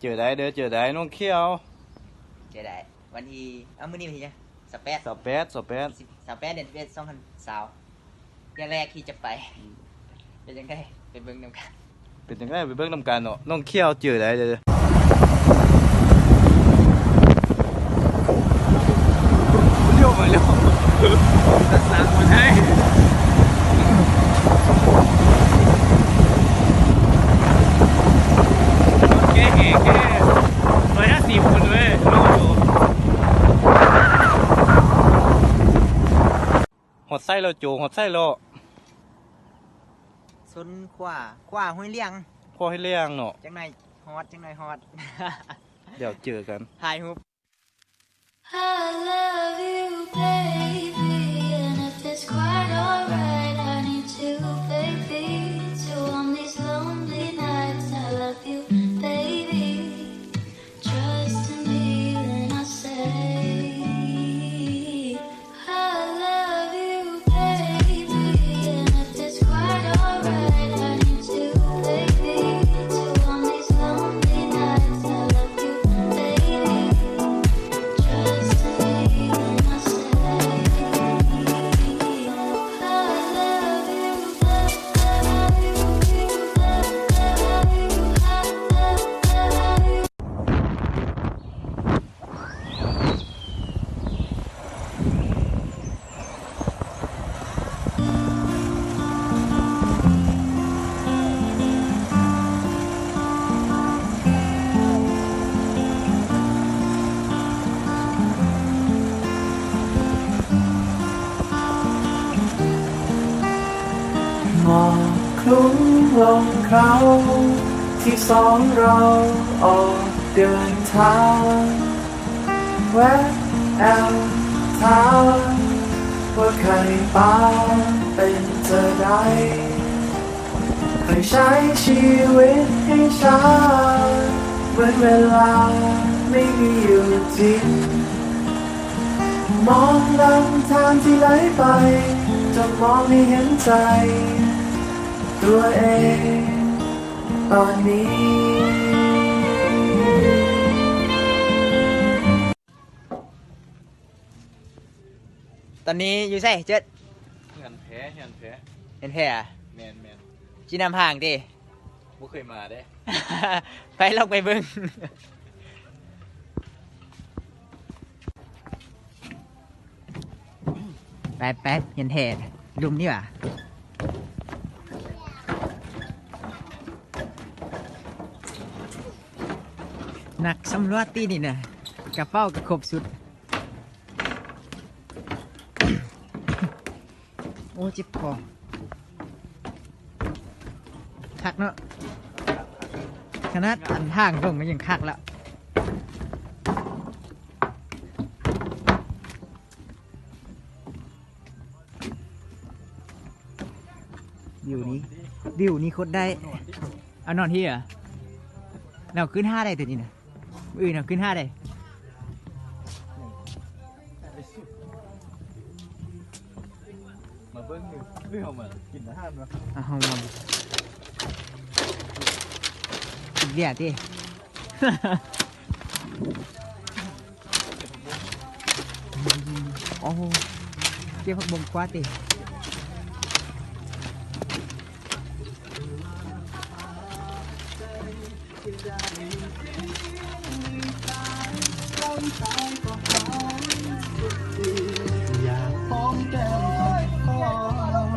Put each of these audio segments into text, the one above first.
เจอได้เด้อเจอได้น้องเขียวเจอได้วันที่มื้อนี้วันที่สเปซเดือน11 2020เดือนแรกที่จะไปเป็นยังไงไปเบิ่งนำกันเป็นยังไงไปเบิ่งนำกันเนาะน้องเขียวเจอได้เด้อเลี้ยวมาแล้วตัดสามคนให้150 คนเว้ยโลหดไส้เราจูหดไส้เราซนขวาห้วยเลี้ยงพอให้เลี้ยงเนาะจังหน่อยฮอต เดี๋ยวเจอกันถ่ายรูป I love you baby and if it's quite alright I need you baby to warm these lonely nights I love you baby trust in me when I say I love you baby and if it's quite alright I need you baby to warm these lonely nights I love you baby trust in me when I say I love you หมอกคลุ้มลงเขาที่สองเราออกเดินทางแวะแอลถามว่าใครป้าเป็นเธอได้เคยใช้ชีวิตให้ช้าเหมือนเวลาไม่มีอยู่จริงมองลำทางที่ไหลไปจะมองให้เห็นใจตัวเองตอนนี้ตอนนี้อยู่ใส่เจ็ดเฮือนแพ้ เห็นแพ้แมนจีนำห่างดิ บ่เคยมาเด้ ไปลองไปเบิ่งแป๊บเห็นแท้ลุมนี่หว่านักสำรวจตีนี่นะกระเป๋าก็ครบสุด โอ้จิบคอคักเนาะขนาดอันทางลงก็ยังคักแล้ววิวนี้โคตรได้เอานอนที่เหรอเราขึ้น5ได้ตัวนี้นะเราขึ้น5ได้มาเบิ่งเรื่องมากินอาหารเนาะเอามากินเบียร์ดิโอ้โหเกี่ยวกับบ่งกวาดดิอยากป้องแก้ม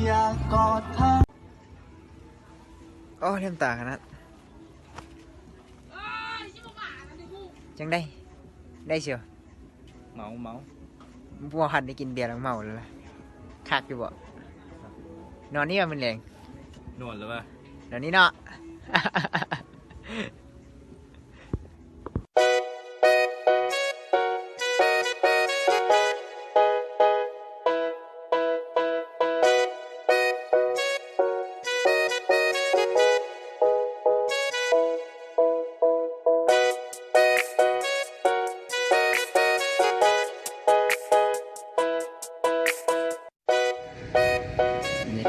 อยากกอดเธอโอ้เล่มตาขนาดจังได้เชียวเมาบัวหันได้กินเบียร์แล้วเมาเลยล่ะคักอยู่บ่นอนนี่มันแรงนวดแล้วป่ะนอนนี่เนาะ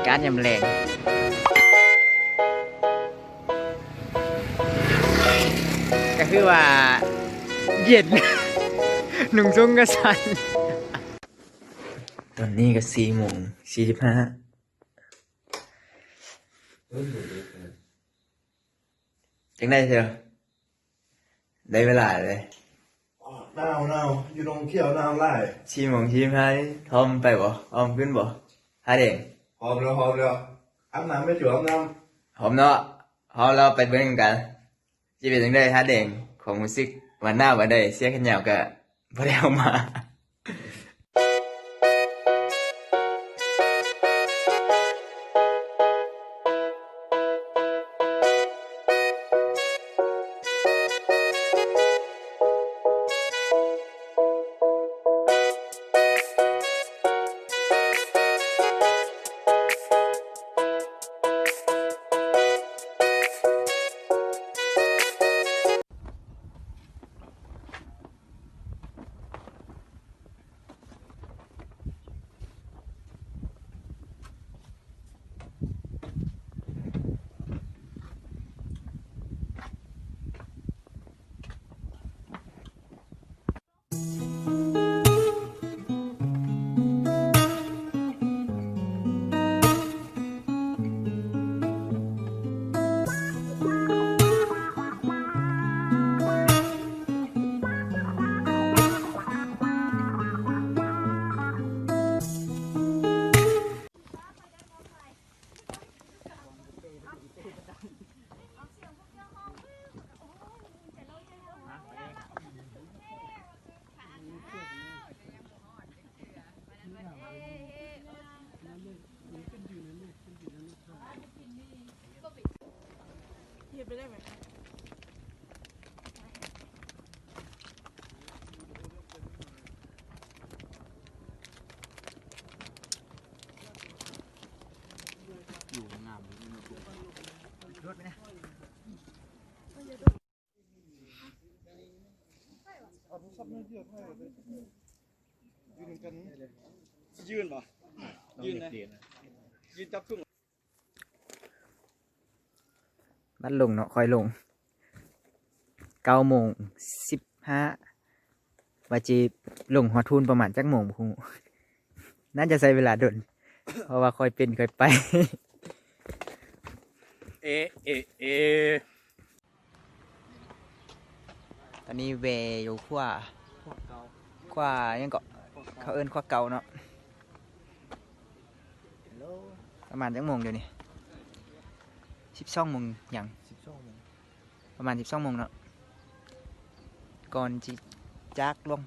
การยำแรง คือว่าเย็น หนุ่งซุงกระสันตอนนี้ก็4:45จังได้เชียวได้เวลาเลย หนาวอยู่ตรงเขียวหนาวไล่ 4:45ทอมไปบ่ออมขึ้นบ่หาเด้ง หอมแล้วอาบน้ำไม่จุ่มน้ หอมเนาะหอมเราไปเบิ่งกันสิเป็นจังได๋หาเด้งของรู้สึกวันหน้าบ่ได้เสียแค่เหยาวก็บ่ได้เอามา ยืนป่ะยืนนะยืนจับทุ่ง บัดลงเนาะค่อยลง9:15ว่าจิลงฮอดทุนประมาณจักโมงบ่ฮู้น่าจะใช้เวลาดน เพราะว่าค่อยเป็นค่อยไป เอ ตอนนี้เวอยู่ขั้วยังก็เขาเอิ้นขั้วเก่าเนาะประมาณจักโมงเดี๋ยวนี้12 โมงหยังประมาณ12 โมงเนาะก่อนจิจักลง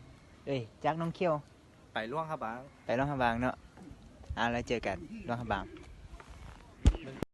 จักน้องเขี้ยว ไปล่วงครับบ้าง ไปร่องหาบางเนาะแล้วเจอกันร่องหาบาง